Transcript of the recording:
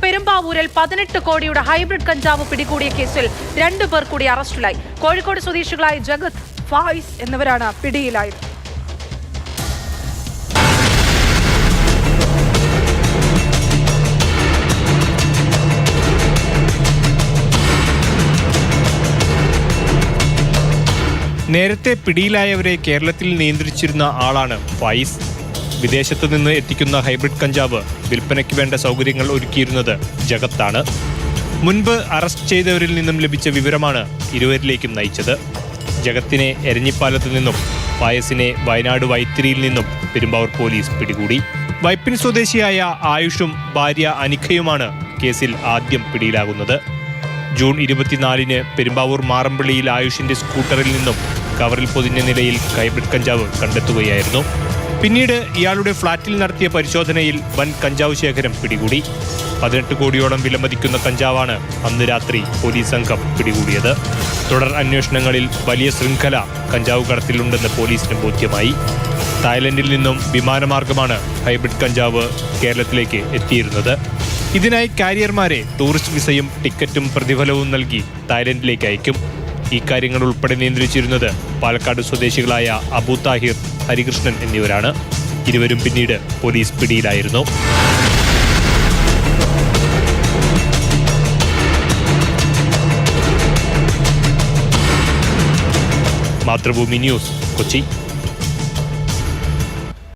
പെരുമ്പാവൂരിൽ 18 കോടിയുടെ ഹൈബ്രിഡ് കഞ്ചാവ് പിടികൂടിയ കേസിൽ 2 പേർ കൂടി അറസ്റ്റിലായി. കോഴിക്കോട് സ്വദേശികളായ ജഗത്, ഫായിസ് എന്നിവരാണ് പിടിയിലായത്. നേരത്തെ പിടിയിലായവരെ കേരളത്തിൽ നിയന്ത്രിച്ചിരുന്ന ആളാണ് ഫായിസ്. വിദേശത്തു നിന്ന് എത്തിക്കുന്ന ഹൈബ്രിഡ് കഞ്ചാവ് വിൽപ്പനയ്ക്ക് വേണ്ട സൗകര്യങ്ങൾ ഒരുക്കിയിരുന്നത് ജഗത്താണ്. മുൻപ് അറസ്റ്റ് ചെയ്തവരിൽ നിന്നും ലഭിച്ച വിവരമാണ് ഇരുവരിലേക്കും നയിച്ചത്. ജഗത്തിനെ എരഞ്ഞിപ്പാലത്തു നിന്നും ഫായിസിനെ വയനാട് വൈത്തിരിയിൽ നിന്നും പെരുമ്പാവൂർ പോലീസ് പിടികൂടി. വൈപ്പിൻ സ്വദേശിയായ ആയുഷും ഭാര്യ അനിഖയുമാണ് കേസിൽ ആദ്യം പിടിയിലാകുന്നത്. ജൂൺ 24-ന് പെരുമ്പാവൂർ മാറമ്പള്ളിയിൽ ആയുഷിന്റെ സ്കൂട്ടറിൽ നിന്നും കവറിൽ പൊതിഞ്ഞ നിലയിൽ ഹൈബ്രിഡ് കഞ്ചാവ് കണ്ടെത്തുകയായിരുന്നു. പിന്നീട് ഇയാളുടെ ഫ്ളാറ്റിൽ നടത്തിയ പരിശോധനയിൽ വൻ കഞ്ചാവ് ശേഖരം പിടികൂടി. 18 കോടിയോളം വിലമതിക്കുന്ന കഞ്ചാവാണ് അന്ന് രാത്രി പോലീസ് സംഘം പിടികൂടിയത്. തുടർ അന്വേഷണങ്ങളിൽ വലിയ ശൃംഖല കഞ്ചാവ് കടത്തിലുണ്ടെന്ന് പോലീസിന് ബോധ്യമായി. തായ്ലൻഡിൽ നിന്നും വിമാനമാർഗമാണ് ഹൈബ്രിഡ് കഞ്ചാവ് കേരളത്തിലേക്ക് എത്തിയിരുന്നത്. ഇതിനായി കാരിയർമാരെ ടൂറിസ്റ്റ് വിസയും ടിക്കറ്റും പ്രതിഫലവും നൽകി തായ്ലൻഡിലേക്ക് അയക്കും. ഈ കാര്യങ്ങൾ ഉൾപ്പെടെ നിയന്ത്രിച്ചിരുന്നത് പാലക്കാട് സ്വദേശികളായ അബു താഹിർ, ഹരികൃഷ്ണൻ എന്നിവരാണ്. ഇരുവരും പിന്നീട് പോലീസ് പിടിയിലായിരുന്നു. മാതൃഭൂമി ന്യൂസ്, കൊച്ചി.